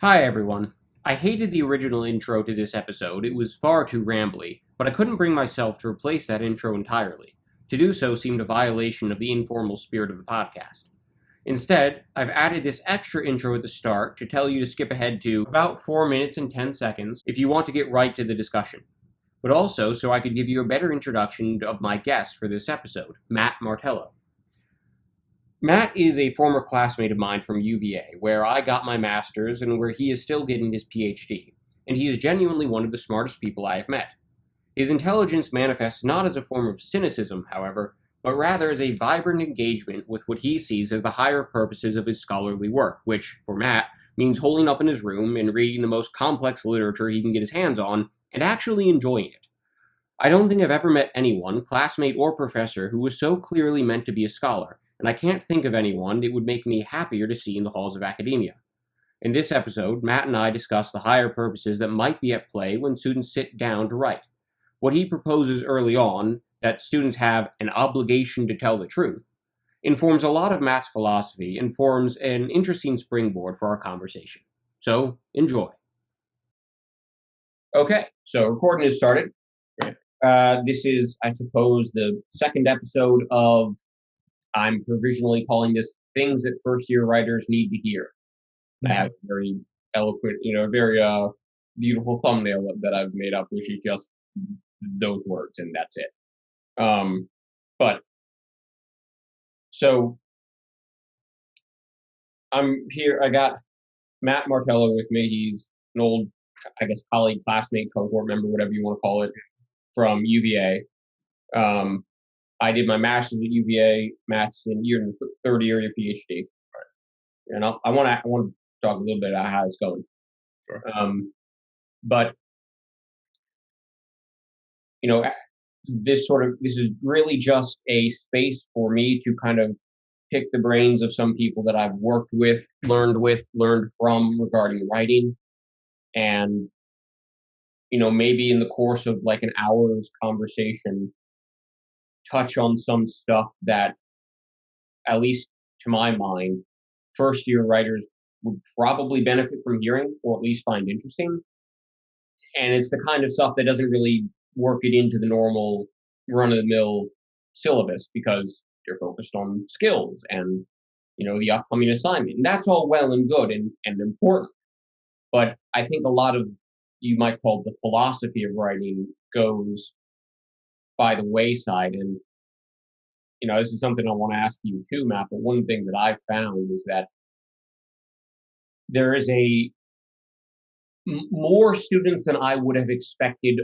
Hi everyone. I hated the original intro to this episode, it was far too rambly, but I couldn't bring myself to replace that intro entirely. To do so seemed a violation of the informal spirit of the podcast. Instead, I've added this extra intro at the start to tell you to skip ahead to about 4 minutes and 10 seconds if you want to get right to the discussion, but also so I could give you a better introduction of my guest for this episode, Matt Martello. Matt is a former classmate of mine from UVA, where I got my master's and where he is still getting his PhD, and he is genuinely one of the smartest people I have met. His intelligence manifests not as a form of cynicism, however, but rather as a vibrant engagement with what he sees as the higher purposes of his scholarly work, which, for Matt, means holding up in his room and reading the most complex literature he can get his hands on and actually enjoying it. I don't think I've ever met anyone, classmate or professor, who was so clearly meant to be a scholar, and I can't think of anyone it would make me happier to see in the halls of academia. In this episode, Matt and I discuss the higher purposes that might be at play when students sit down to write. What he proposes early on, that students have an obligation to tell the truth, informs a lot of Matt's philosophy and forms an interesting springboard for our conversation. So, enjoy. Okay, so recording is started. This is, I suppose, the second episode of, I'm provisionally calling this Things That First Year Writers Need to Hear. I have a very eloquent, very beautiful thumbnail that I've made up, which is just those words, and that's it. But, so, I'm here, I got Matt Martello with me. He's an old, I guess, colleague, classmate, cohort member, whatever you want to call it, from UVA. I did my master's at UVA. Matt's in third year of your PhD, and I want to talk a little bit about how it's going. Sure. But this is really just a space for me to kind of pick the brains of some people that I've worked with, learned from regarding writing, and maybe in the course of like an hour's conversation, touch on some stuff that, at least to my mind, first year writers would probably benefit from hearing or at least find interesting. And it's the kind of stuff that doesn't really work it into the normal run of the mill syllabus because you're focused on skills and the upcoming assignment. And that's all well and good and important. But I think a lot of, you might call it, the philosophy of writing goes by the wayside. And this is something I want to ask you too, Matt. But one thing that I've found is that there is more students than I would have expected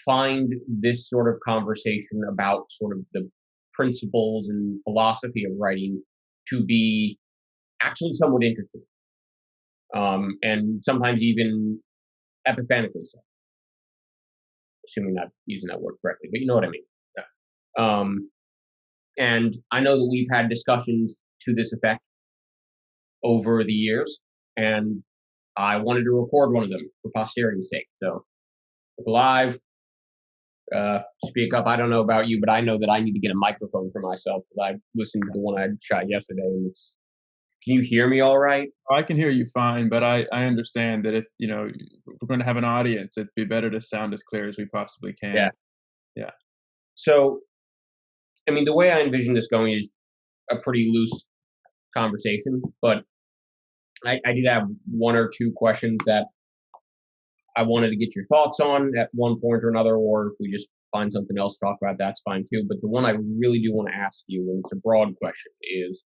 find this sort of conversation about sort of the principles and philosophy of writing to be actually somewhat interesting, and sometimes even epiphanically so. Assuming not using that word correctly, but you know what I mean. And I know that we've had discussions to this effect over the years, and I wanted to record one of them for posterity's sake. So, live, speak up. I don't know about you, but I know that I need to get a microphone for myself. I listened to the one I shot yesterday, and can you hear me all right? I can hear you fine, but I understand that if we're going to have an audience, it'd be better to sound as clear as we possibly can. Yeah. So, I mean, the way I envision this going is a pretty loose conversation, but I did have one or two questions that I wanted to get your thoughts on at one point or another, or if we just find something else to talk about, that's fine too. But the one I really do want to ask you, and it's a broad question, is,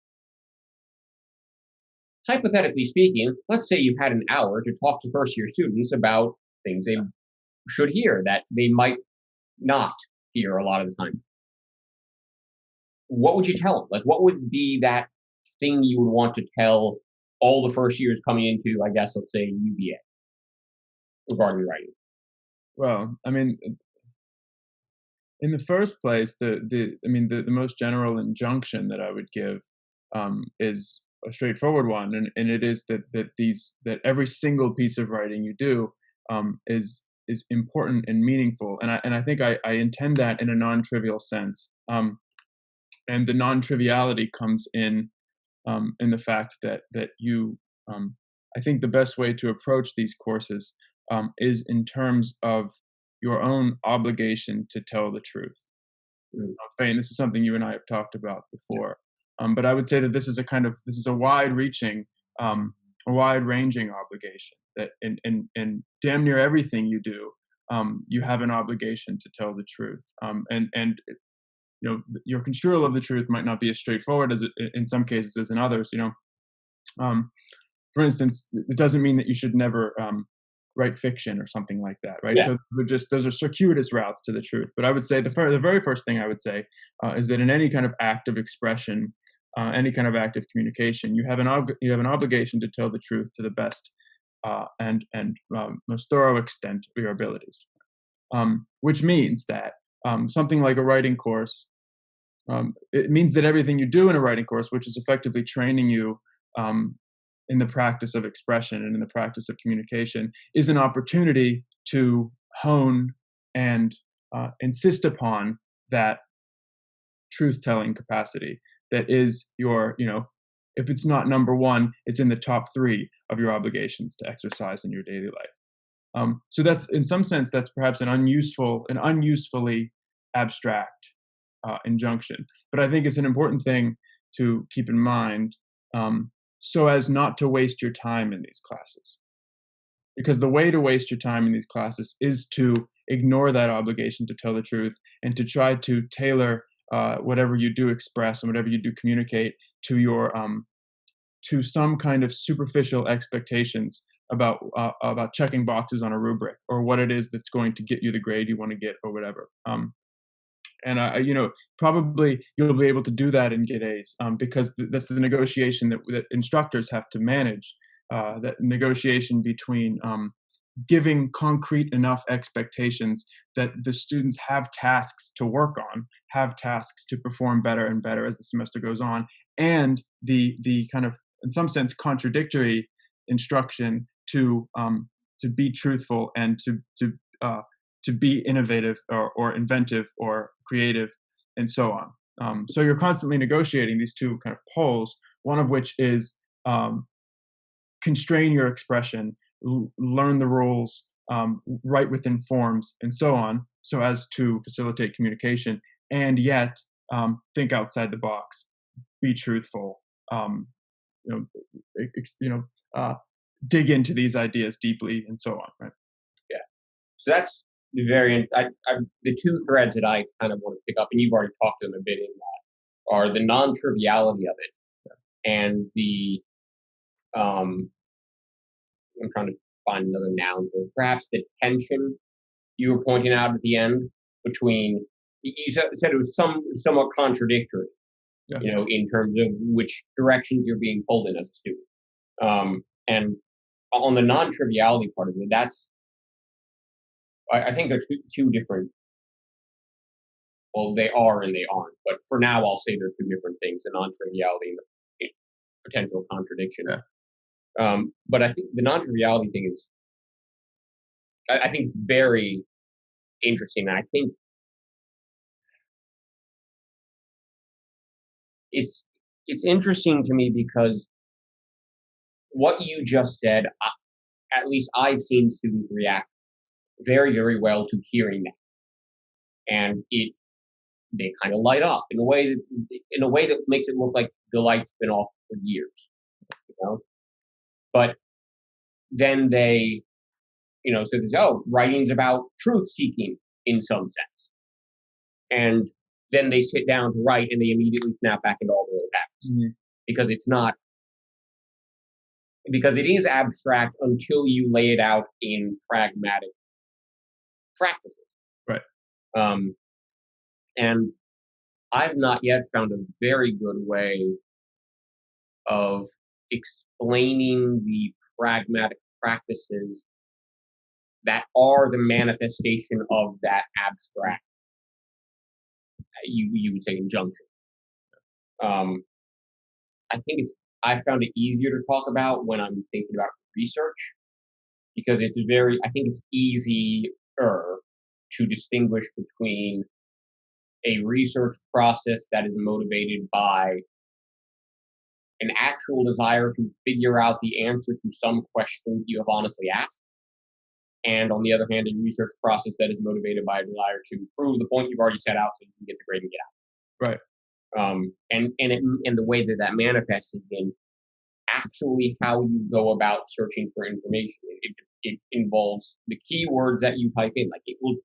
hypothetically speaking, let's say you've had an hour to talk to first year students about things they should hear that they might not hear a lot of the time. What would you tell them? Like, what would be that thing you would want to tell all the first years coming into, I guess, let's say UVA regarding writing? Well, I mean, in the first place, the most general injunction that I would give is a straightforward one, and it is that every single piece of writing you do is important and meaningful, and I think I intend that in a non-trivial sense. And the non-triviality comes in the fact that you I think the best way to approach these courses is in terms of your own obligation to tell the truth. Mm. Fane, this is something you and I have talked about before. But I would say that this is a wide-reaching, a wide-ranging obligation that in damn near everything you do, you have an obligation to tell the truth. And your construal of the truth might not be as straightforward as in some cases as in others. Um, for instance, it doesn't mean that you should never write fiction or something like that, right? Yeah. So those are circuitous routes to the truth. But I would say the very first thing I would say is that in any kind of act of expression, any kind of act of communication, you have an obligation to tell the truth to the best and most thorough extent of your abilities. Which means that something like a writing course, it means that everything you do in a writing course, which is effectively training you um, in the practice of expression and in the practice of communication, is an opportunity to hone and insist upon that truth-telling capacity that is if it's not number one, it's in the top three of your obligations to exercise in your daily life. So that's, in some sense, that's perhaps an unusefully abstract injunction. But I think it's an important thing to keep in mind, so as not to waste your time in these classes. Because the way to waste your time in these classes is to ignore that obligation to tell the truth and to try to tailor whatever you do express and whatever you do communicate to your to some kind of superficial expectations about checking boxes on a rubric or what it is that's going to get you the grade you want to get or whatever. And probably you'll be able to do that and get A's because that's the negotiation that instructors have to manage. That negotiation between giving concrete enough expectations that the students have tasks to work on, have tasks to perform better and better as the semester goes on, and the kind of, in some sense, contradictory instruction to be truthful and to be innovative or inventive or creative and so on. So you're constantly negotiating these two kind of poles, one of which is constrain your expression, learn the rules, write within forms, and so on, so as to facilitate communication, and yet think outside the box, be truthful, you dig into these ideas deeply, and so on. Right? Yeah. So that's the two threads that I kind of want to pick up, and you've already talked to them a bit in that, are the non-triviality of it and the I'm trying to find another noun, but perhaps the tension you were pointing out at the end between, you said it was somewhat contradictory, Yeah. in terms of which directions you're being pulled in as a student. And on the non-triviality part of it, I think they're two different, well, they are and they aren't, but for now I'll say they're two different things, the non-triviality and the potential contradiction. Yeah. But I think the non-triviality thing is, I think, very interesting. And I think it's interesting to me because what you just said, at least I've seen students react very, very well to hearing that, and they kind of light up in a way that makes it look like the light's been off for years, But then they, so there's, writing's about truth seeking in some sense, and then they sit down to write and they immediately snap back into all the old habits because it's not, because it is abstract until you lay it out in pragmatic practices. Right. And I've not yet found a very good way of explaining the pragmatic practices that are the manifestation of that abstract, you would say, injunction. I found it easier to talk about when I'm thinking about research, because I think it's easier to distinguish between a research process that is motivated by an actual desire to figure out the answer to some question you have honestly asked. And on the other hand, a research process that is motivated by a desire to prove the point you've already set out so you can get the grade and get Right. out. And the way that that manifests in actually how you go about searching for information. It involves the keywords that you type in. Like it will,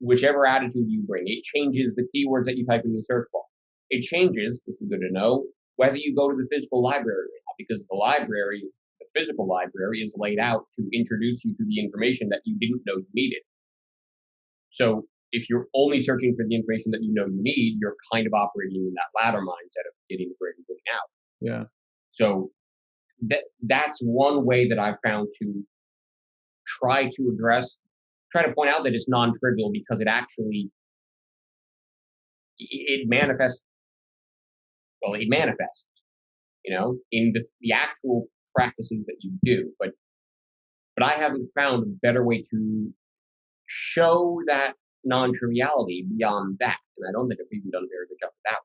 whichever attitude you bring, it changes the keywords that you type in the search bar. It changes, which is good to know, whether you go to the physical library or not, because the physical library is laid out to introduce you to the information that you didn't know you needed. So if you're only searching for the information that you know you need, you're kind of operating in that latter mindset of getting the grade and getting out. Yeah. So that's one way that I've found to try to point out that it's non-trivial, because it actually it manifests in the actual practices that you do, but I haven't found a better way to show that non-triviality beyond that, and I don't think I've even done a very good job with that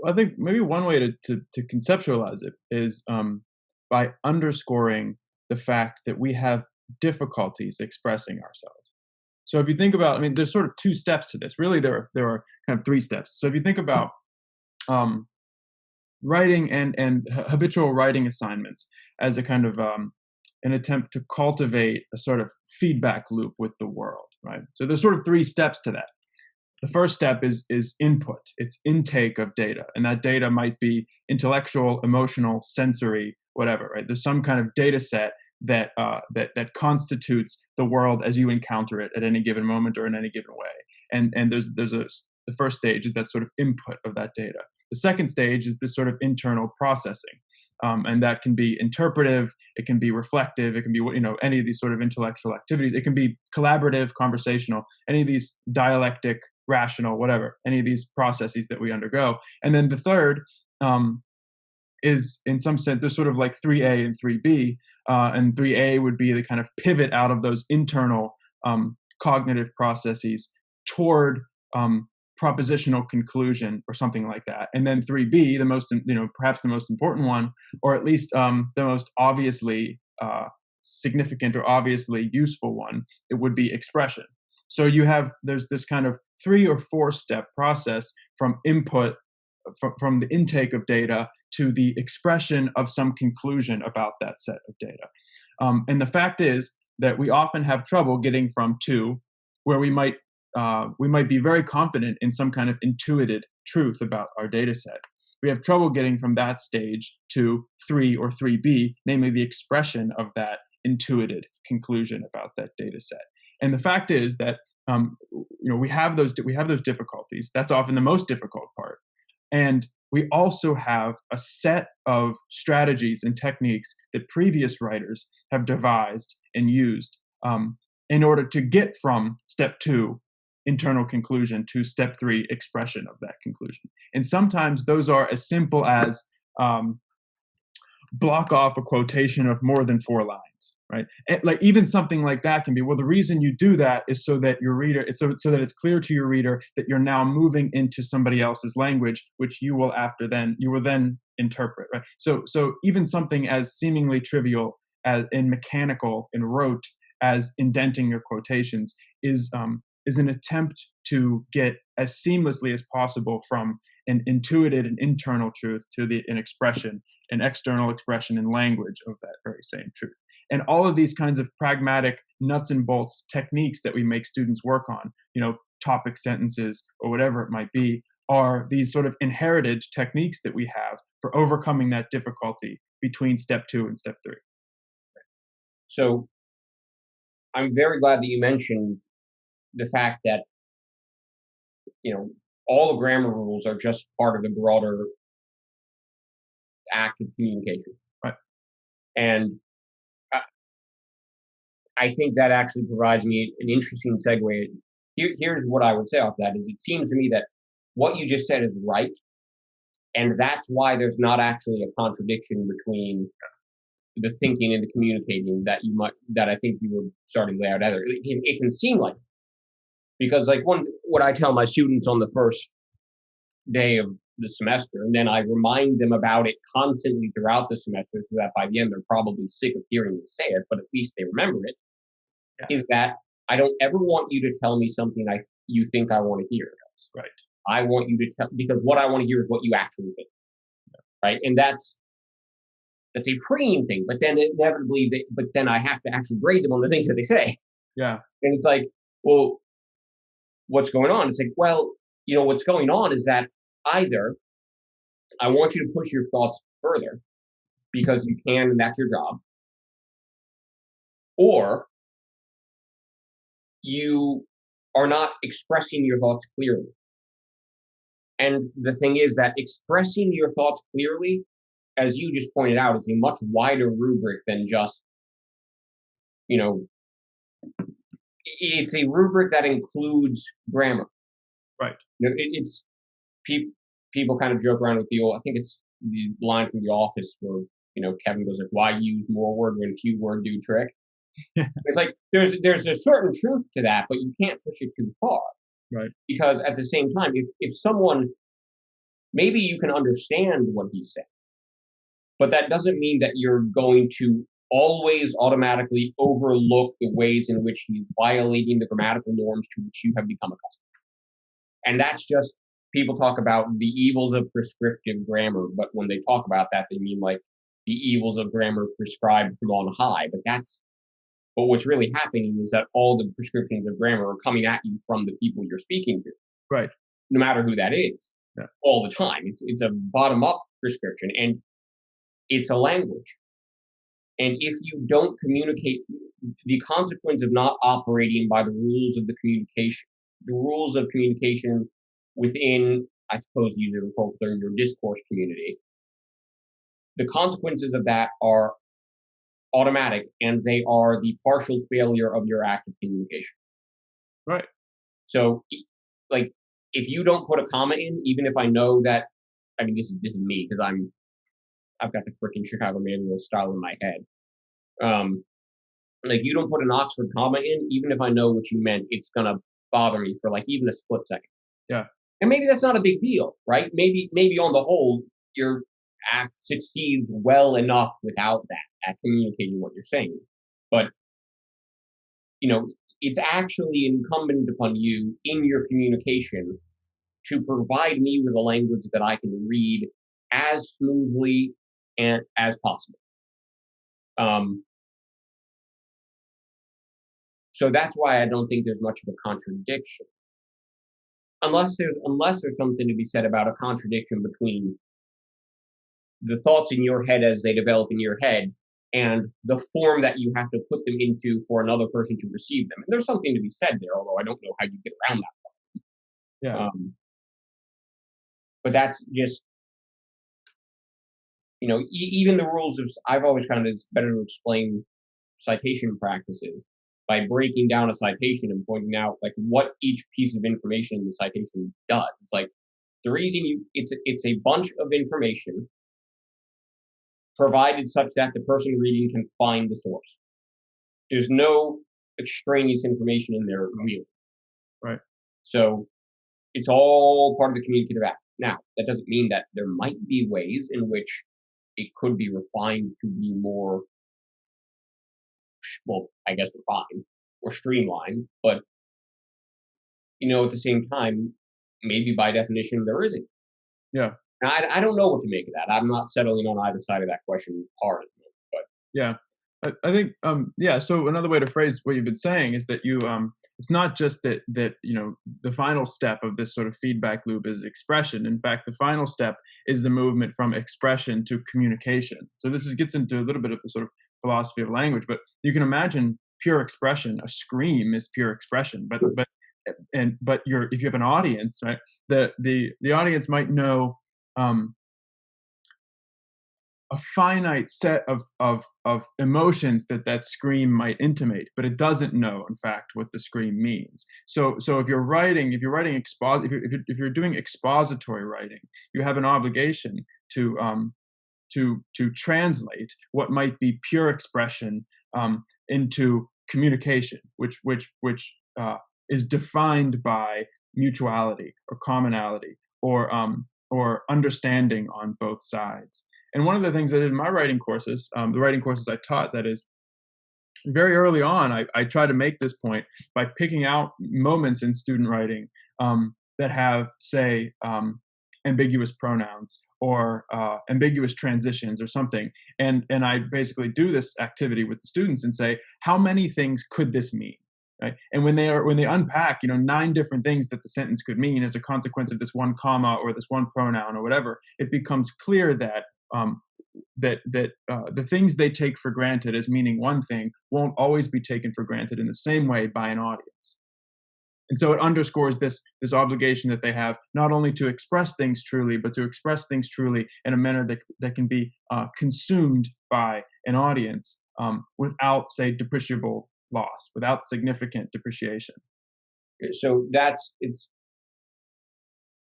I think maybe one way to conceptualize it is by underscoring the fact that we have difficulties expressing ourselves. So if you think about, I mean, there's sort of two steps to this. Really, there are kind of three steps. So if you think about writing and habitual writing assignments as a kind of an attempt to cultivate a sort of feedback loop with the world, right? So there's sort of three steps to that. The first step is input. It's intake of data, and that data might be intellectual, emotional, sensory, whatever. Right? There's some kind of data set that constitutes the world as you encounter it at any given moment or in any given way. And the first stage is that sort of input of that data. The second stage is this sort of internal processing, and that can be interpretive, it can be reflective, it can be any of these sort of intellectual activities. It can be collaborative, conversational, any of these dialectic, rational, whatever, any of these processes that we undergo. And then the third is, in some sense, there's sort of like 3A and 3B, and 3A would be the kind of pivot out of those internal cognitive processes toward propositional conclusion or something like that. And then 3B, the most, perhaps the most important one, or at least the most obviously significant or obviously useful one, it would be expression. So there's this kind of 3 or 4 step process from input, from the intake of data to the expression of some conclusion about that set of data. And the fact is that we often have trouble getting from 2, where we might be very confident in some kind of intuited truth about our data set. We have trouble getting from that stage to 3 or 3B, namely the expression of that intuited conclusion about that data set. And the fact is that we have those difficulties. That's often the most difficult part. And we also have a set of strategies and techniques that previous writers have devised and used in order to get from step 2, internal conclusion, to step 3, expression of that conclusion. And sometimes those are as simple as block off a quotation of more than 4 lines, right? And like even something like that can be, well, the reason you do that is so that your reader, so that it's clear to your reader that you're now moving into somebody else's language, which you will then interpret, right? So even something as seemingly trivial as in mechanical and rote as indenting your quotations is an attempt to get as seamlessly as possible from an intuited and internal truth to an expression, an external expression in language of that very same truth. And all of these kinds of pragmatic nuts and bolts techniques that we make students work on, topic sentences or whatever it might be, are these sort of inherited techniques that we have for overcoming that difficulty between step 2 and step 3. So I'm very glad that you mentioned the fact that, all the grammar rules are just part of the broader act of communication. Right. And I think that actually provides me an interesting segue. Here's what I would say off that is, it seems to me that what you just said is right. And that's why there's not actually a contradiction between the thinking and the communicating that I think you were starting to lay out. It can seem like, because like what I tell my students on the first day of the semester, and then I remind them about it constantly throughout the semester, so that by the end they're probably sick of hearing me say it, but at least they remember it. Yeah. Is that I don't ever want you to tell me something you think I want to hear. Right. I want you to tell, because what I want to hear is what you actually think, right? And that's a freeing thing. But then inevitably, but then I have to actually grade them on the things that they say, Yeah. and it's like, well, what's going on? It's like, well, what's going on is that either I want you to push your thoughts further because you can, and that's your job, or you are not expressing your thoughts clearly. And the thing is that expressing your thoughts clearly, as you just pointed out, is a much wider rubric than just, you know, it's a rubric that includes grammar. Right. It's people kind of joke around with the old, I think it's the line from The Office where, Kevin goes like, why use more word when few word do trick? It's like, there's a certain truth to that, but you can't push it too far. Right. Because at the same time, if someone, maybe you can understand what he's saying, but that doesn't mean that you're going to always automatically overlook the ways in which he's violating the grammatical norms to which you have become accustomed. And that's just, people talk about the evils of prescriptive grammar, but when they talk about that, they mean like the evils of grammar prescribed from on high. But what's really happening is that all the prescriptions of grammar are coming at you from the people you're speaking to. Right. No matter who that is. Yeah. All the time. It's a bottom-up prescription, and it's a language. And if you don't communicate, the consequence of not operating by the rules of communication within, I suppose, using your discourse community, the consequences of that are automatic, and they are the partial failure of your act of communication. Right. So, like, if you don't put a comma in, even if I know that, I mean, this is me because I've got the freaking Chicago manual style in my head. Like, you don't put an Oxford comma in, even if I know what you meant, it's gonna bother me for like even a split second. Yeah. And maybe that's not a big deal, right? Maybe on the whole, your act succeeds well enough without that at communicating what you're saying. But it's actually incumbent upon you in your communication to provide me with a language that I can read as smoothly and as possible. So that's why I don't think there's much of a contradiction, unless there's something to be said about a contradiction between the thoughts in your head as they develop in your head and the form that you have to put them into for another person to receive them. And there's something to be said there, although I don't know how you get around that. Yeah. But that's just, even the rules of, I've always found it's better to explain citation practices by breaking down a citation and pointing out like what each piece of information in the citation does. It's like the reason it's a bunch of information provided such that the person reading can find the source. There's no extraneous information in there really. Right. So it's all part of the communicative act. Now, that doesn't mean that there might be ways in which it could be refined to be more, well, I guess refined or streamlined, but at the same time, maybe by definition there isn't. Yeah. Now, I don't know what to make of that. I'm not settling on either side of that question hard, but yeah. I think so another way to phrase what you've been saying is that you it's not just that the final step of this sort of feedback loop is expression. In fact, the final step is the movement from expression to communication. So this gets into a little bit of the sort of philosophy of language, but you can imagine pure expression. A scream is pure expression, but if you have an audience, right, the audience might know a finite set of emotions that scream might intimate, but it doesn't know, in fact, what the scream means. So if you're doing expository writing, you have an obligation to translate what might be pure expression into communication, which is defined by mutuality or commonality or or understanding on both sides. And one of the things I did in my writing courses, the writing courses I taught, that is, very early on, I try to make this point by picking out moments in student writing that have, say, ambiguous pronouns or ambiguous transitions or something, and I basically do this activity with the students and say, how many things could this mean? Right? And when they unpack, 9 different things that the sentence could mean as a consequence of this one comma or this one pronoun or whatever, it becomes clear that um, the things they take for granted as meaning one thing won't always be taken for granted in the same way by an audience. And so it underscores this obligation that they have not only to express things truly, but to express things truly in a manner that can be consumed by an audience without, say, depreciable loss, without significant depreciation. So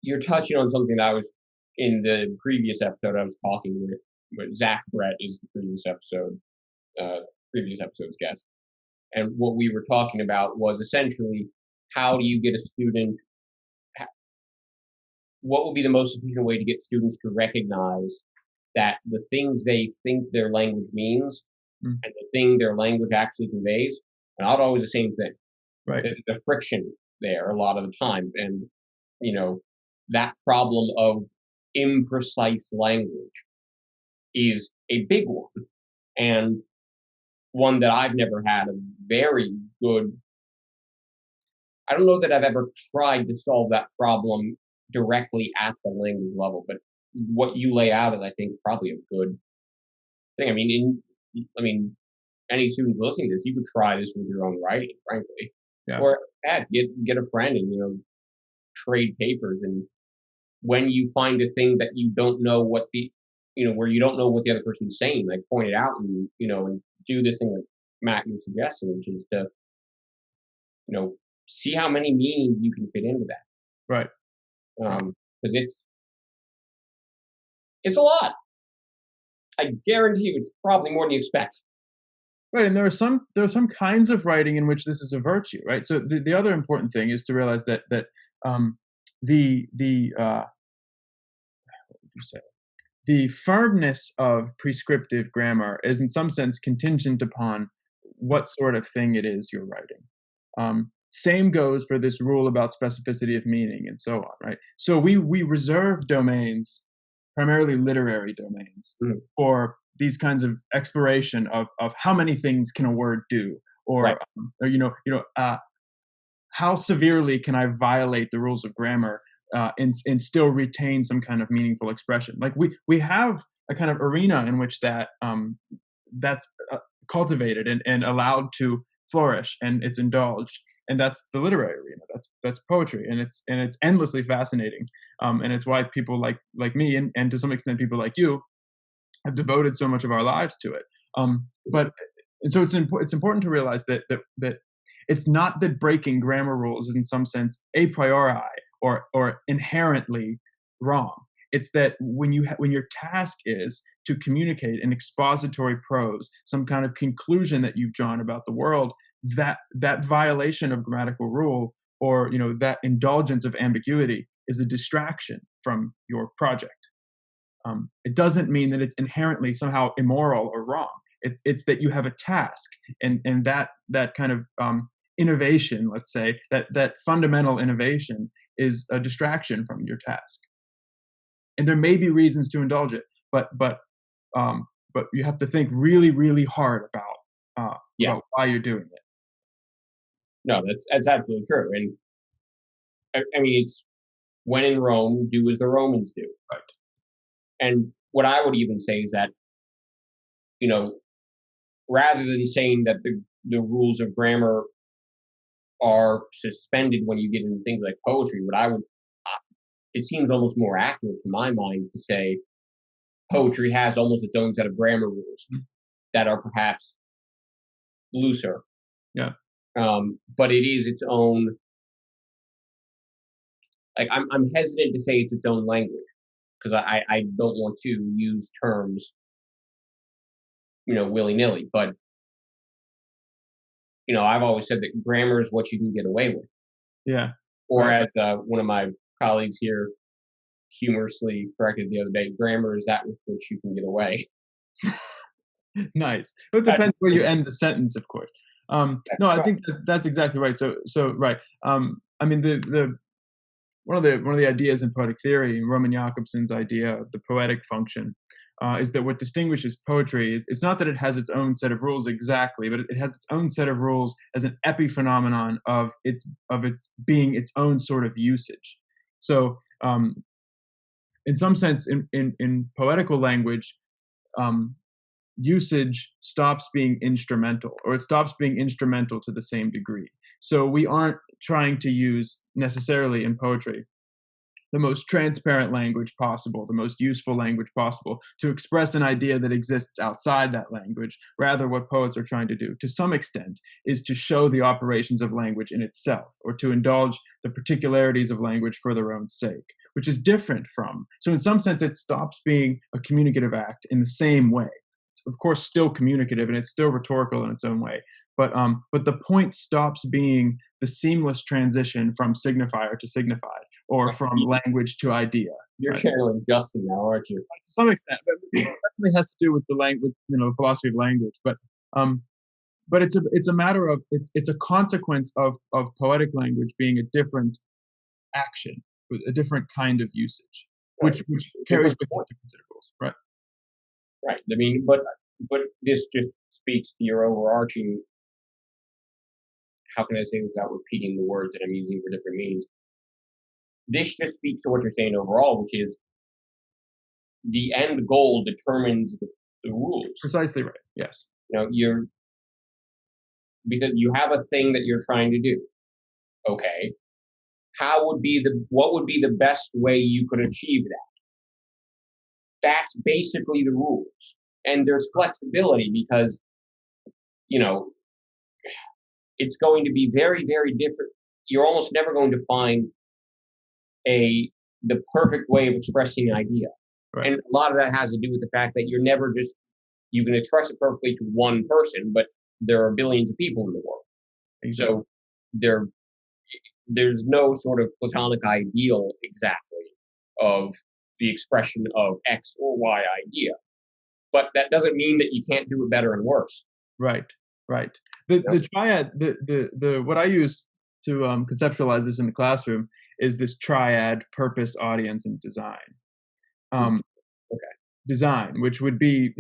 you're touching on something that I was in the previous episode. I was talking with Zach Brett is the previous episode's guest, and what we were talking about was essentially how do you get a student? What would be the most efficient way to get students to recognize that the things they think their language means Mm. and the thing their language actually conveys are not always the same thing. Right. The friction there a lot of the times, and that problem of imprecise language is a big one, and one that I've never had a very good. I don't know that I've ever tried to solve that problem directly at the language level, but what you lay out is, I think, probably a good thing. I mean, any student listening to this, you could try this with your own writing, frankly, Yeah. or get a friend and trade papers. And when you find a thing that you don't know where you don't know what the other person's saying, like point it out and and do this thing that Matt you suggested, which is to see how many meanings you can fit into that. Right. Because it's a lot. I guarantee you, it's probably more than you expect. Right, and there are some kinds of writing in which this is a virtue, right? So the other important thing is to realize that the what would you say? The firmness of prescriptive grammar is in some sense contingent upon what sort of thing it is you're writing. Same goes for this rule about specificity of meaning and so on, right? So we reserve domains, primarily literary domains, for these kinds of exploration of how many things can a word do, or Right. how severely can I violate the rules of grammar and still retain some kind of meaningful expression. Like we have a kind of arena in which that's cultivated and allowed to flourish, and it's indulged, and that's the literary arena. That's poetry, and it's endlessly fascinating, and it's why people like me and to some extent people like you have devoted so much of our lives to it. But and so it's important to realize that it's not that breaking grammar rules is in some sense a priori or inherently wrong. It's that when your task is to communicate in expository prose some kind of conclusion that you've drawn about the world, that violation of grammatical rule or that indulgence of ambiguity is a distraction from your project. It doesn't mean that it's inherently somehow immoral or wrong. It's that you have a task, and that kind of innovation, let's say, that fundamental innovation is a distraction from your task. And there may be reasons to indulge it, but you have to think really, really hard about why you're doing it. No, that's absolutely true. And I mean, it's when in Rome, do as the Romans do. Right. And what I would even say is that, rather than saying that the rules of grammar are suspended when you get into things like poetry, it seems almost more accurate to my mind to say poetry has almost its own set of grammar rules that are perhaps looser. Yeah. But it is its own. Like I'm hesitant to say it's its own language because I don't want to use terms, willy nilly. But I've always said that grammar is what you can get away with. Yeah. Or as one of my colleagues here, humorously corrected the other day, grammar is that with which you can get away. Nice. It That's depends where you end the sentence, of course. No, I right. think that's exactly right. So right. I mean, the one of the ideas in poetic theory, Roman Jakobson's idea of the poetic function, is that what distinguishes poetry is it's not that it has its own set of rules exactly, but it has its own set of rules as an epiphenomenon of its being its own sort of usage. So, in some sense, in poetical language, um, usage stops being instrumental, or it stops being instrumental to the same degree. So we aren't trying to use necessarily in poetry the most transparent language possible, the most useful language possible to express an idea that exists outside that language. Rather, what poets are trying to do, to some extent, is to show the operations of language in itself, or to indulge the particularities of language for their own sake, which is different from. So, in some sense, it stops being a communicative act in the same way. It's, of course, still communicative and it's still rhetorical in its own way. But the point stops being the seamless transition from signifier to signified, or from language to idea. You're Right? channeling Justin now, aren't you? To some extent, but it definitely has to do with the language, the philosophy of language. But it's a matter of it's a consequence of poetic language being a different action, a different kind of usage, Right. which carries with it different set of rules. Right. Right. I mean, but this just speaks to your overarching. How can I say this without repeating the words that I'm using for different meanings? This just speaks to what you're saying overall, which is the end goal determines the rules. Precisely right. Yes. You're because you have a thing that you're trying to do. Okay. What would be the best way you could achieve that? That's basically the rules. And there's flexibility because, you know, it's going to be very, very different. You're almost never going to find the perfect way of expressing an idea. Right. And a lot of that has to do with the fact that you can express it perfectly to one person, but there are billions of people in the world. Exactly. So there's no sort of platonic ideal exactly of the expression of X or Y idea. But that doesn't mean that you can't do it better and worse. Right. Right. The triad, the what I use to conceptualize this in the classroom is this triad: purpose, audience, and design. Okay. Design, which would be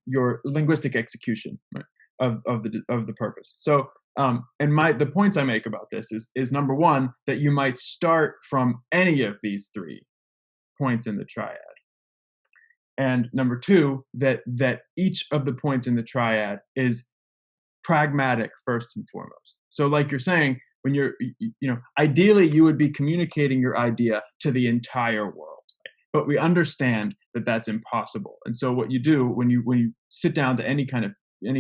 your linguistic execution, right, of the purpose. So and the points I make about this is number one, that you might start from any of these three points in the triad, and number two, that each of the points in the triad is pragmatic first and foremost. So like you're saying, when ideally you would be communicating your idea to the entire world, but we understand that that's impossible. And so what you do when you sit down to any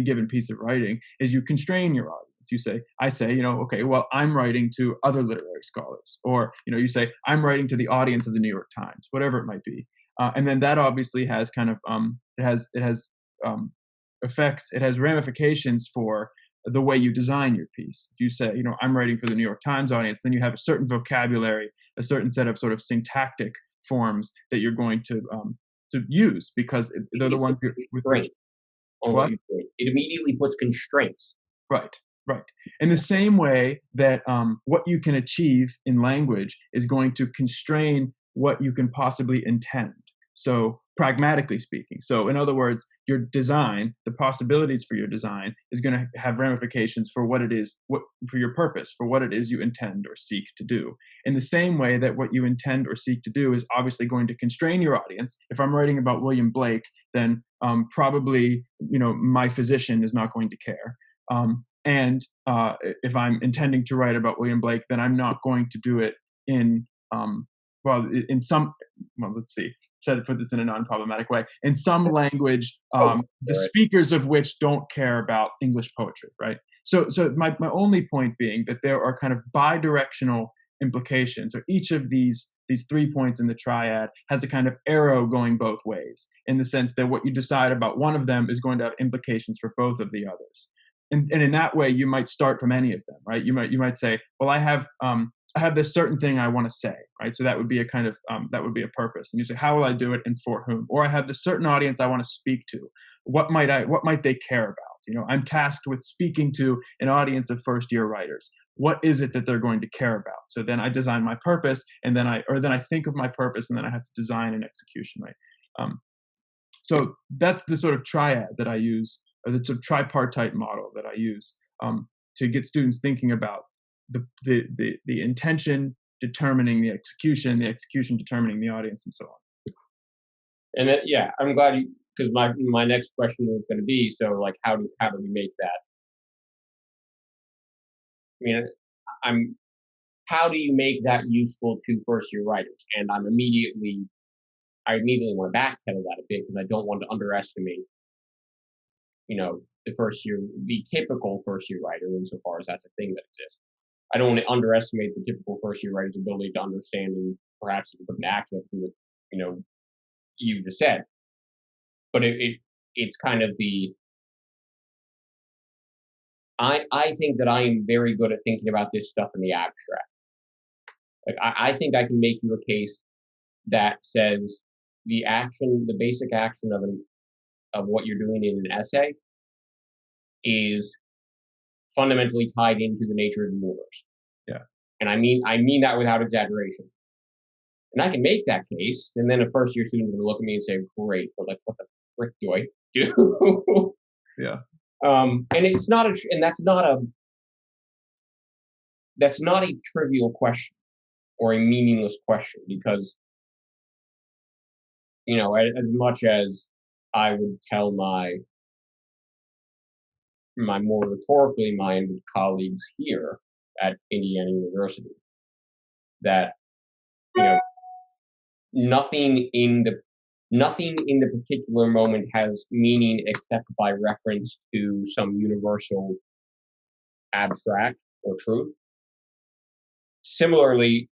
given piece of writing is you constrain your audience. I say, okay, well, I'm writing to other literary scholars, or you say, I'm writing to the audience of the New York Times, whatever it might be. And then that obviously has it has effects, it has ramifications for the way you design your piece. If you say, I'm writing for the New York Times audience, then you have a certain vocabulary, a certain set of sort of syntactic forms that you're going to use, because they're the ones with which. What? It immediately puts constraints. Right. Right. In the same way that what you can achieve in language is going to constrain what you can possibly intend. So pragmatically speaking. So in other words, your design, the possibilities for your design is going to have ramifications for what it is, for your purpose, for what it is you intend or seek to do. In the same way that what you intend or seek to do is obviously going to constrain your audience. If I'm writing about William Blake, then probably, my physician is not going to care. And if I'm intending to write about William Blake, then I'm not going to do it let's see, try to put this in a non-problematic way, in some language, the speakers of which don't care about English poetry, right? So my only point being that there are kind of bidirectional implications, or each of these 3 points in the triad has a kind of arrow going both ways, in the sense that what you decide about one of them is going to have implications for both of the others. And in that way, you might start from any of them, right? You might say, well, I have I have this certain thing I want to say, right? So that would be a kind of that would be a purpose. And you say, how will I do it and for whom? Or I have this certain audience I want to speak to. What might they care about? I'm tasked with speaking to an audience of first year writers. What is it that they're going to care about? So then I design my purpose, and then I think of my purpose, and then I have to design an execution, right? So that's the sort of triad that I use, or the sort of tripartite model that I use to get students thinking about the intention determining the execution determining the audience, and so on. And yeah, I'm glad you, because my next question was going to be, so like how do we make that? I mean, how do you make that useful to first year writers? And I immediately want to backpedal that a bit because I don't want to underestimate, the typical first year writer insofar as that's a thing that exists. I don't want to underestimate the typical first year writer's ability to understand and perhaps even put an action to what you just said. But it's kind of I think that I am very good at thinking about this stuff in the abstract. Like I think I can make you a case that says the basic action of what you're doing in an essay is fundamentally tied into the nature of the universe. Yeah. And I mean that without exaggeration. And I can make that case, and then a first year student will look at me and say, great, but like, what the frick do I do? Yeah. And it's not that's not a trivial question or a meaningless question, because as much as I would tell my more rhetorically minded colleagues here at Indiana University that nothing in the particular moment has meaning except by reference to some universal abstract or truth. Similarly,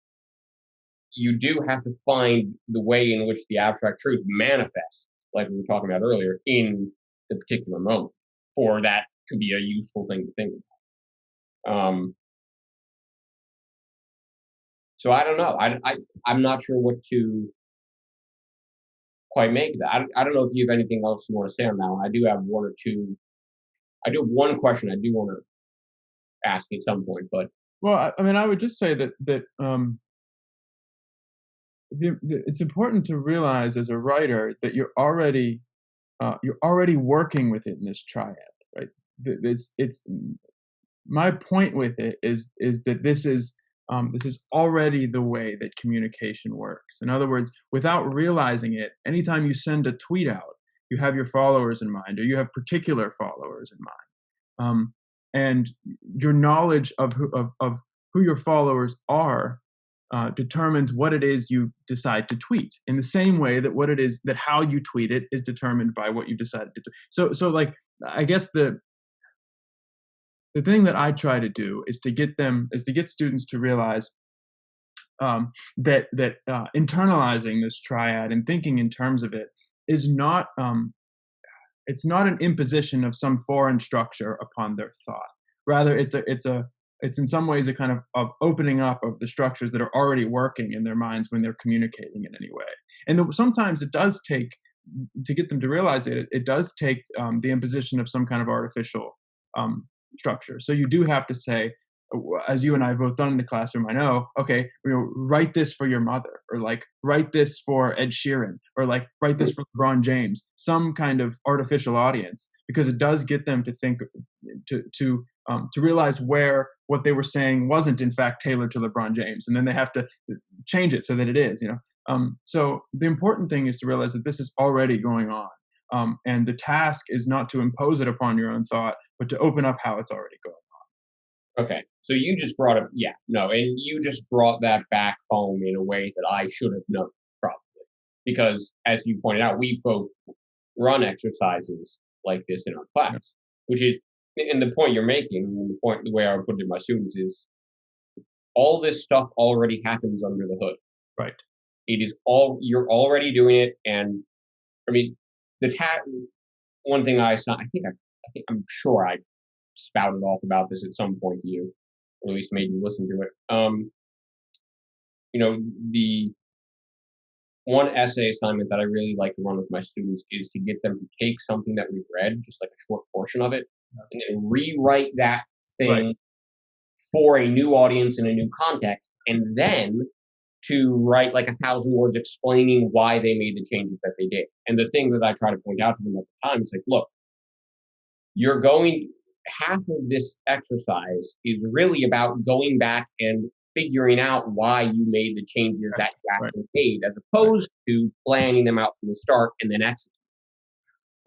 you do have to find the way in which the abstract truth manifests, like we were talking about earlier, in the particular moment, for that to be a useful thing to think about. So I don't know. I'm not sure what to quite make of that. I don't know if you have anything else you want to say on that one. I do have one or two. I do have one question I do want to ask at some point, but well, I would just say that it's important to realize as a writer that you're already working within this triad, right? It's my point with it is that this is already the way that communication works. In other words, without realizing it, anytime you send a tweet out, you have your followers in mind, or you have particular followers in mind, and your knowledge of who your followers are determines what it is you decide to tweet. In the same way that how you tweet it is determined by what you decided to do. So like, I guess the thing that I try to do is to get students to realize that internalizing this triad and thinking in terms of it is not it's not an imposition of some foreign structure upon their thought. Rather, it's in some ways a kind of opening up of the structures that are already working in their minds when they're communicating in any way. And sometimes it does take, to get them to realize it, it does take the imposition of some kind of artificial structure. So you do have to say, as you and I have both done in the classroom, I know, okay, write this for your mother, or like write this for Ed Sheeran, or like write this for LeBron James, some kind of artificial audience, because it does get them to think, to realize where what they were saying wasn't in fact tailored to LeBron James, and then they have to change it so that it is. So the important thing is to realize that this is already going on, and the task is not to impose it upon your own thought, but to open up how it's already going. Okay, so you just brought up, and you just brought that back home in a way that I should have known, probably. Because, as you pointed out, we both run exercises like this in our class, which is, and the point you're making, the way I would put it to my students is, all this stuff already happens under the hood. Right. It is you're already doing it, and, I mean, one thing I saw, I'm sure I spouted off about this at some point to you, or at least made you listen to it. the one essay assignment that I really like to run with my students is to get them to take something that we've read, just like a short portion of it, and then rewrite that Right. thing for a new audience in a new context, and then to write like 1,000 words explaining why they made the changes that they did. And the thing that I try to point out to them at the time is like, look, you're going half of this exercise is really about going back and figuring out why you made the changes Right. that you Right. actually made, as Right. opposed to planning them out from the start and then executing.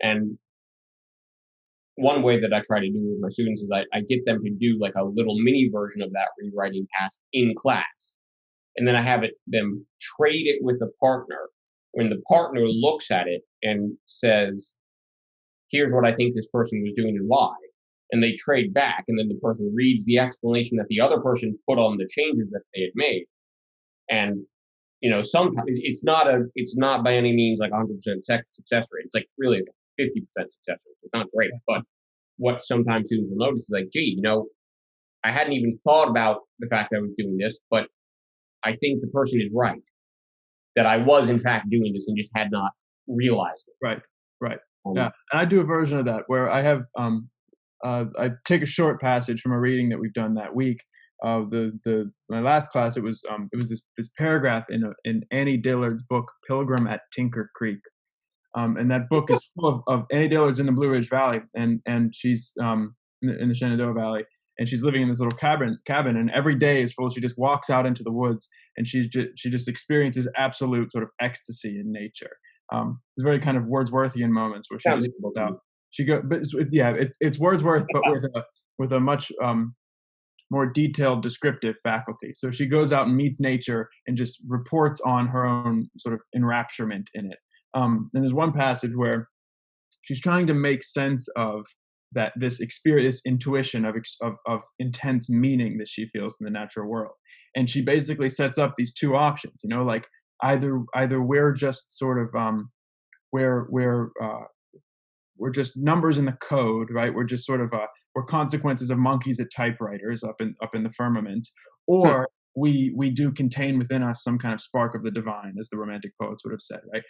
And one way that I try to do with my students is I get them to do like a little mini version of that rewriting task in class. And then I have them trade it with the partner. When the partner looks at it and says, here's what I think this person was doing and why. And they trade back, and then the person reads the explanation that the other person put on the changes that they had made. And sometimes it's not by any means like 100% success rate. It's like really 50% success rate. It's not great, but what sometimes students will notice is like, gee, I hadn't even thought about the fact that I was doing this, but I think the person is right that I was in fact doing this and just had not realized it. Right. Right. Um, Yeah. And I do a version of that where I take a short passage from a reading that we've done that week. The my last class, it was this paragraph in Annie Dillard's book Pilgrim at Tinker Creek, and that book is full of Annie Dillard's in the Blue Ridge Valley, and she's in the Shenandoah Valley, and she's living in this little cabin, and every day is full. She just walks out into the woods, and she just experiences absolute sort of ecstasy in nature. It's very kind of Wordsworthian moments where she sounds just goes interesting. out. She go, but it's Wordsworth, but with a much more detailed descriptive faculty. So she goes out and meets nature and just reports on her own sort of enrapturement in it. And there's one passage where she's trying to make sense of this experience, this intuition of intense meaning that she feels in the natural world, and she basically sets up these two options. Like either we're just sort of we're just numbers in the code, right? We're just sort of we're consequences of monkeys at typewriters up in the firmament, Hmm. or we do contain within us some kind of spark of the divine, as the romantic poets would have said, right?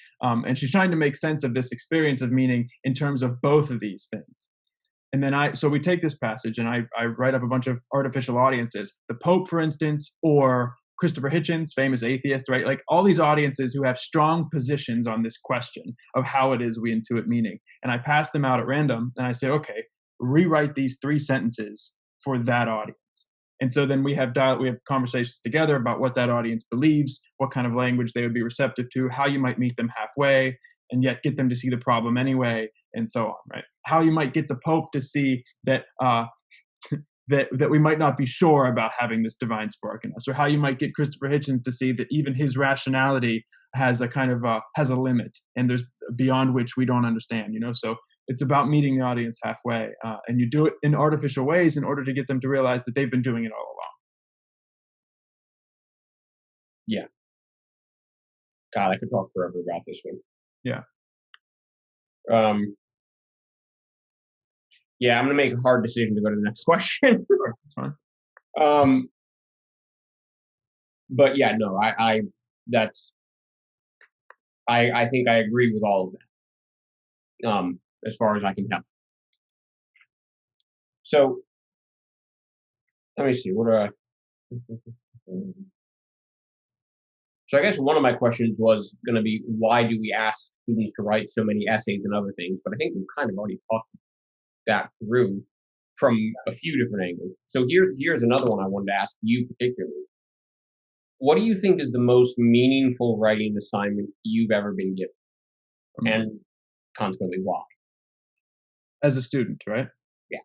And she's trying to make sense of this experience of meaning in terms of both of these things. And then so we take this passage and I write up a bunch of artificial audiences, the Pope, for instance, or Christopher Hitchens, famous atheist, right? Like all these audiences who have strong positions on this question of how it is we intuit meaning. And I pass them out at random and I say, okay, rewrite these 3 sentences for that audience. And so then we have conversations together about what that audience believes, what kind of language they would be receptive to, how you might meet them halfway, and yet get them to see the problem anyway, and so on, right? How you might get the Pope to see that that we might not be sure about having this divine spark in us, or how you might get Christopher Hitchens to see that even his rationality has a kind of has a limit, and there's beyond which we don't understand. So it's about meeting the audience halfway, and you do it in artificial ways in order to get them to realize that they've been doing it all along. Yeah. God, I could talk forever about this one. Yeah. Um, yeah, I'm gonna make a hard decision to go to the next question. Sure, that's fine. um, but yeah, no, that's I think I agree with all of that. As far as I can tell. So let me see. What do I? So I guess one of my questions was going to be, why do we ask students to write so many essays and other things? But I think we've kind of already talked that through from a few different angles. So here's another one I wanted to ask you particularly. What do you think is the most meaningful writing assignment you've ever been given, and consequently why? As a student, right? Yeah,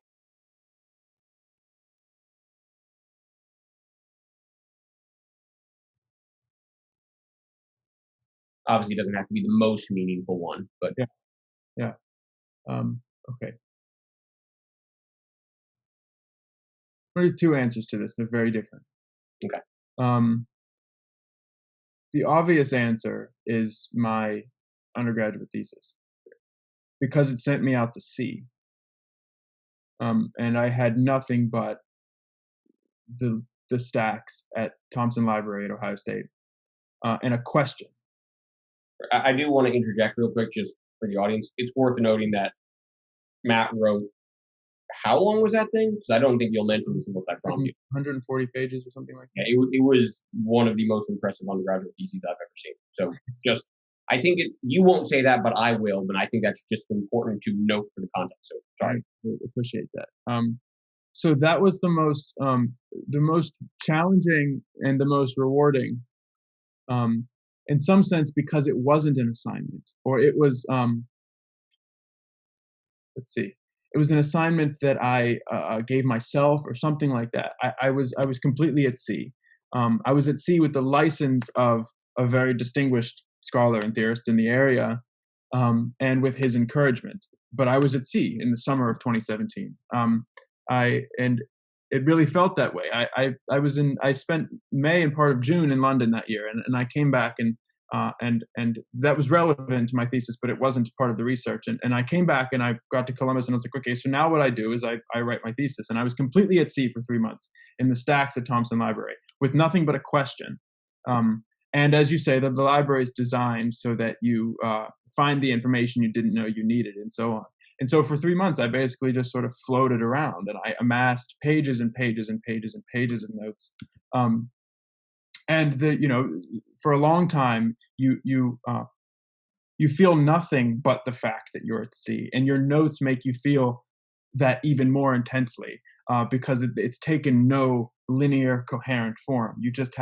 obviously it doesn't have to be the most meaningful one, but Yeah. Yeah. Okay. There are 2 answers to this. They're very different. okay. Um, the obvious answer is my undergraduate thesis, because it sent me out to sea. And I had nothing but the stacks at Thompson Library at Ohio State, and a question. I do want to interject real quick just for the audience. It's worth noting that Matt wrote, how long was that thing? Because I don't think you'll mention this unless I prompt you. 140 pages or something like that. Yeah, it was one of the most impressive undergraduate theses I've ever seen. So just, I think you won't say that, but I will. But I think that's just important to note for the context. So sorry. I appreciate that. So that was the most challenging and the most rewarding, in some sense, because it wasn't an assignment, or it was, let's see, it was an assignment that I gave myself or something like that. I was completely at sea. I was at sea with the license of a very distinguished scholar and theorist in the area, and with his encouragement. But I was at sea in the summer of 2017. And it really felt that way. I spent May and part of June in London that year, and I came back, and that was relevant to my thesis, but it wasn't part of the research. And I came back and I got to Columbus and I was like, okay, so now what I do is I write my thesis. And I was completely at sea for 3 months in the stacks at Thompson Library with nothing but a question. And as you say, the library is designed so that you find the information you didn't know you needed, and so on. And so for 3 months, I basically just sort of floated around, and I amassed pages and pages and pages and pages of notes. And for a long time, you feel nothing but the fact that you're at sea, and your notes make you feel that even more intensely, because it's taken no linear, coherent form. You're just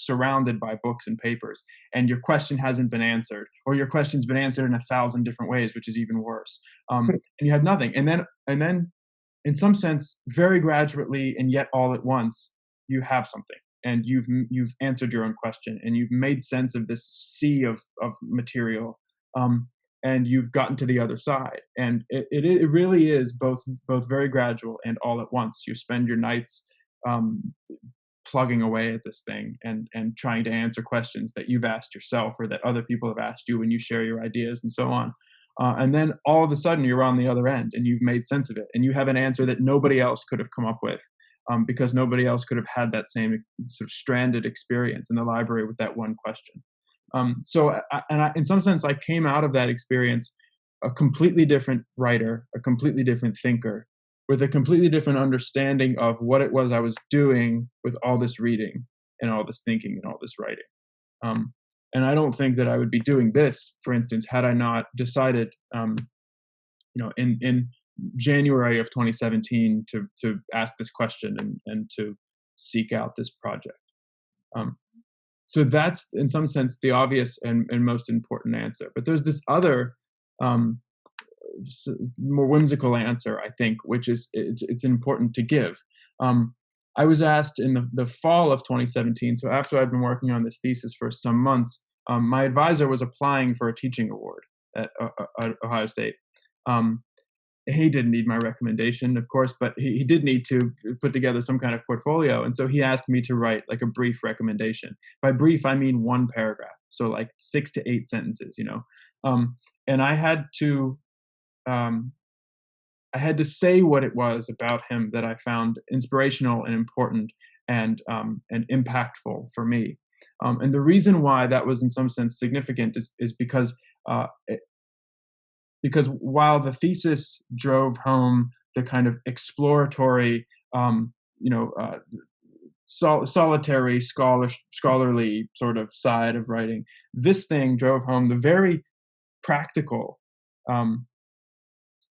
surrounded by books and papers, and your question hasn't been answered, or your question's been answered in 1,000 different ways, which is even worse. And you have nothing, and then, in some sense, very gradually and yet all at once, you have something, and you've answered your own question, and you've made sense of this sea of material. And you've gotten to the other side, and it really is both very gradual and all at once. You spend your nights plugging away at this thing and trying to answer questions that you've asked yourself or that other people have asked you when you share your ideas and so on. And then all of a sudden you're on the other end and you've made sense of it, and you have an answer that nobody else could have come up with, because nobody else could have had that same sort of stranded experience in the library with that one question. So in some sense, I came out of that experience a completely different writer, a completely different thinker, with a completely different understanding of what it was I was doing with all this reading and all this thinking and all this writing. And I don't think that I would be doing this, for instance, had I not decided, in January of 2017 to ask this question and to seek out this project. So that's, in some sense, the obvious and most important answer. But there's this other, more whimsical answer, I think, which is it's important to give. I was asked in the fall of 2017, so after I'd been working on this thesis for some months, my advisor was applying for a teaching award at Ohio State. He didn't need my recommendation, of course, but he did need to put together some kind of portfolio. And so he asked me to write like a brief recommendation. By brief, I mean one paragraph. So like 6 to 8 sentences, and I had to say what it was about him that I found inspirational and important and impactful for me. And the reason why that was in some sense significant is because while the thesis drove home the kind of exploratory, solitary scholarly sort of side of writing, this thing drove home the very practical, the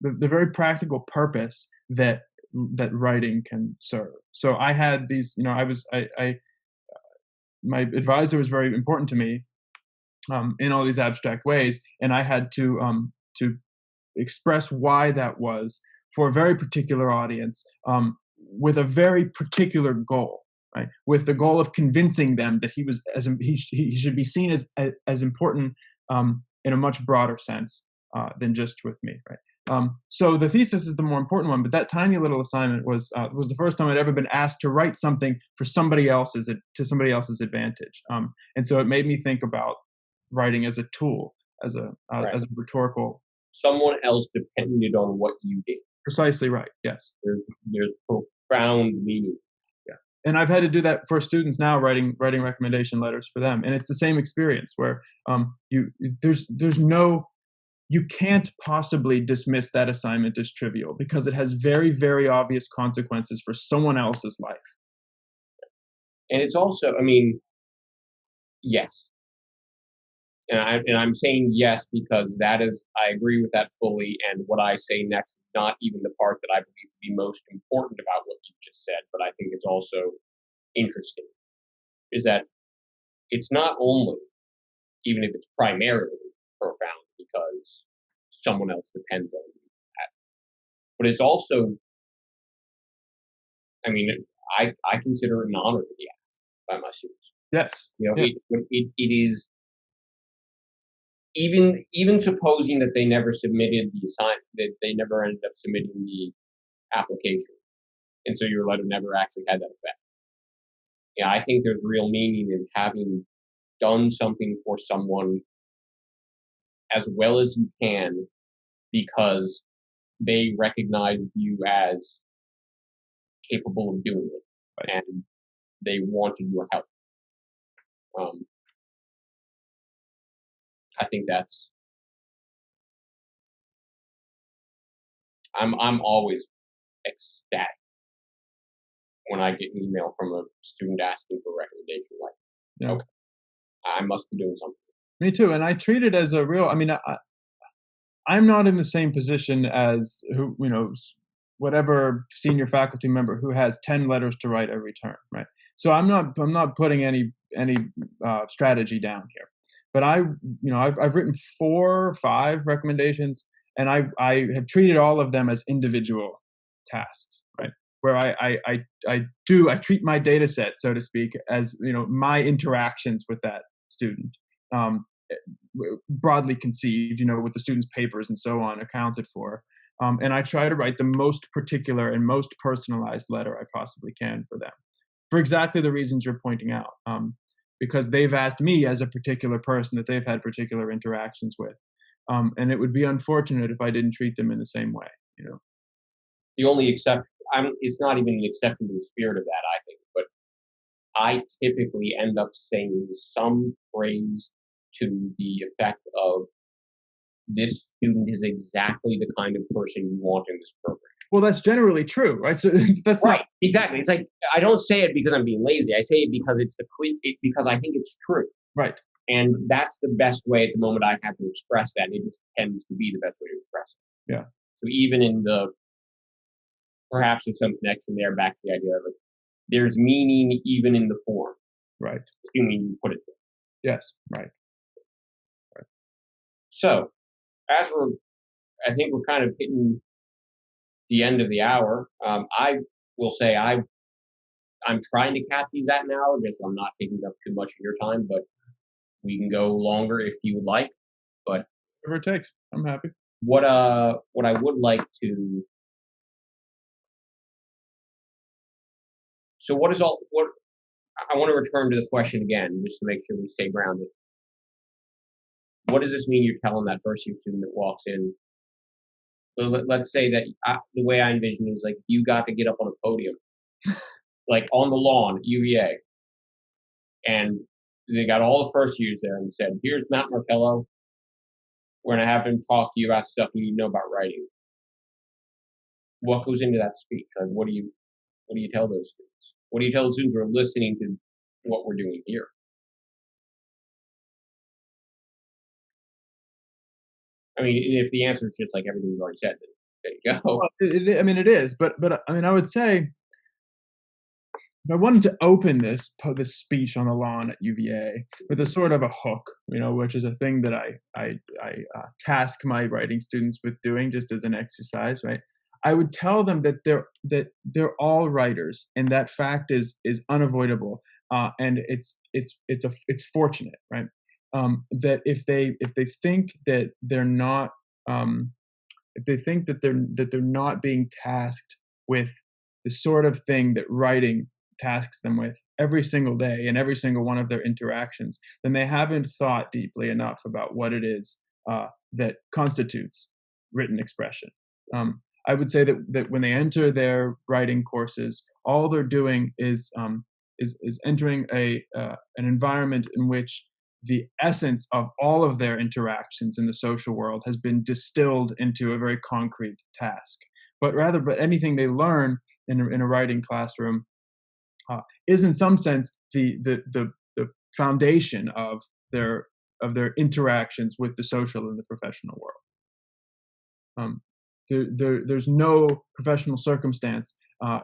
very practical purpose that writing can serve. So I had these, my advisor was very important to me, in all these abstract ways, and I had to express why that was for a very particular audience, with a very particular goal, right? With the goal of convincing them that he should be seen as important, in a much broader sense, than just with me, right? So the thesis is the more important one, but that tiny little assignment was the first time I'd ever been asked to write something for somebody else's advantage, and so it made me think about writing as a tool, as a rhetorical. Someone else depended on what you did. Precisely right. Yes. There's profound meaning. Yeah. And I've had to do that for students now, writing recommendation letters for them, and it's the same experience where there's no, you can't possibly dismiss that assignment as trivial because it has very, very obvious consequences for someone else's life. And it's also, I mean, yes. And I'm saying yes because that is, I agree with that fully. And what I say next is not even the part that I believe to be most important about what you just said, but I think it's also interesting, is that it's not only, even if it's primarily profound because someone else depends on you, but it's also, I mean, I consider it an honor to be asked by my students. Yes. You know, Yeah. it is, even supposing that they never submitted the assignment, that they never ended up submitting the application, and so your letter never actually had that effect. Yeah, I think there's real meaning in having done something for someone as well as you can because they recognized you as capable of doing it and they wanted your help. I think that's, I'm always ecstatic when I get an email from a student asking for a recommendation. Like, Yeah. okay, I must be doing something. Me too. And I treat it as a real, I mean, I'm not in the same position as who, whatever senior faculty member who has 10 letters to write every term, right? So I'm not putting any strategy down here. But I've written 4 or 5 recommendations, and I have treated all of them as individual tasks, right? Where I treat my data set, so to speak, as my interactions with that student. Um, Broadly conceived, with the students' papers and so on accounted for. And I try to write the most particular and most personalized letter I possibly can for them, for exactly the reasons you're pointing out, because they've asked me as a particular person that they've had particular interactions with. And it would be unfortunate if I didn't treat them in the same way. The only it's not even an exception to the spirit of that, I think, but I typically end up saying some phrase to the effect of, this student is exactly the kind of person you want in this program. Well, that's generally true, right? So that's right, exactly. It's like, I don't say it because I'm being lazy. I say it because because I think it's true. Right. And that's the best way at the moment I have to express that. And it just tends to be the best way to express it. Yeah. So even in perhaps there's some connection there back to the idea of there's meaning even in the form. Right. Assuming you put it there. Yes. Right. So, I think we're kind of hitting the end of the hour. I will say I'm trying to cap these at now. I guess I'm not taking up too much of your time, but we can go longer if you would like. But whatever it takes, I'm happy. What I would like to. So what I want to return to the question again, just to make sure we stay grounded. What does this mean you're telling that first year student that walks in? Let's say that the way I envision it is like you got to get up on a podium, like on the lawn at UVA, and they got all the first years there and said, "Here's Matt Martello. We're gonna have him talk to you about stuff you need to know about writing." What goes into that speech? Like, what do you tell those students? What do you tell the students who are listening to what we're doing here? I mean, if the answer is just like everything you've already said, then there you go. Well, it is, but I mean, I would say, if I wanted to open this speech on the lawn at UVA with a sort of a hook, which is a thing that I task my writing students with doing just as an exercise, right? I would tell them that they're all writers, and that fact is unavoidable, and it's fortunate, right? That if they think that they're not, if they think that they're not being tasked with the sort of thing that writing tasks them with every single day in every single one of their interactions, then they haven't thought deeply enough about what it is that constitutes written expression. I would say that when they enter their writing courses, all they're doing is entering an environment in which the essence of all of their interactions in the social world has been distilled into a very concrete task. But anything they learn in a writing classroom is in some sense the foundation of their interactions with the social and the professional world. There's no professional circumstance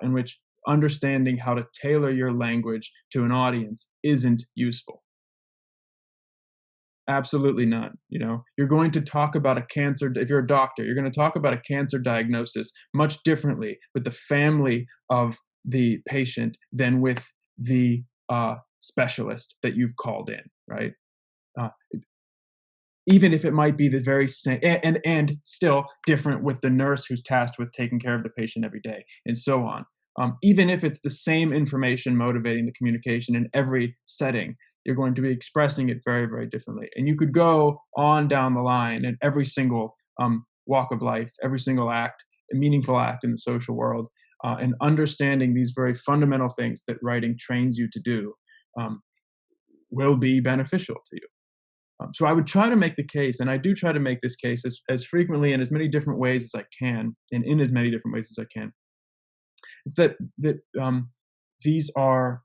in which understanding how to tailor your language to an audience isn't useful. Absolutely none. You're going to talk about a cancer. If you're a doctor, you're going to talk about a cancer diagnosis much differently with the family of the patient than with the specialist that you've called in, right? Even if it might be the very same, and still different with the nurse who's tasked with taking care of the patient every day, and so on. Even if it's the same information motivating the communication in every setting, you're going to be expressing it very, very differently. And you could go on down the line in every single walk of life, every single act, a meaningful act in the social world, and understanding these very fundamental things that writing trains you to do will be beneficial to you. So I would try to make the case, and I do try to make this case as frequently and as many different ways as I can, and in as many different ways as I can. It's that these are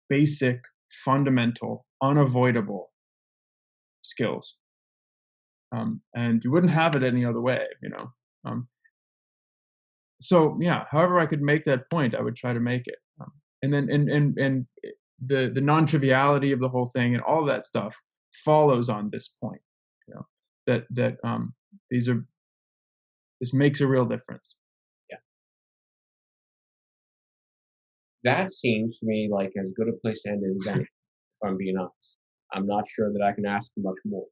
basic, fundamental, unavoidable skills, and you wouldn't have it any other way, So yeah, however I could make that point, I would try to make it, and then and the non-triviality of the whole thing and all that stuff follows on this point, that this makes a real difference. Yeah. That seems to me like as good a place to end it as any, if I'm being honest. I'm not sure that I can ask for much more.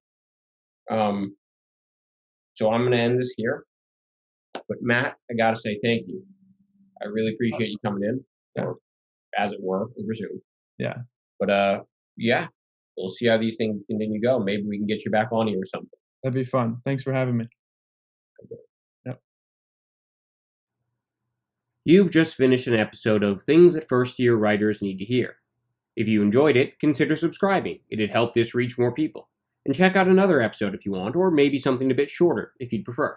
So I'm going to end this here. But Matt, I got to say thank you. I really appreciate you coming in, or as it were, over Zoom. Yeah. But yeah, we'll see how these things continue to go. Maybe we can get you back on here or something. That'd be fun. Thanks for having me. Okay. Yep. You've just finished an episode of Things that First-Year Writers Need to Hear. If you enjoyed it, consider subscribing. It'd help this reach more people. And check out another episode if you want, or maybe something a bit shorter if you'd prefer.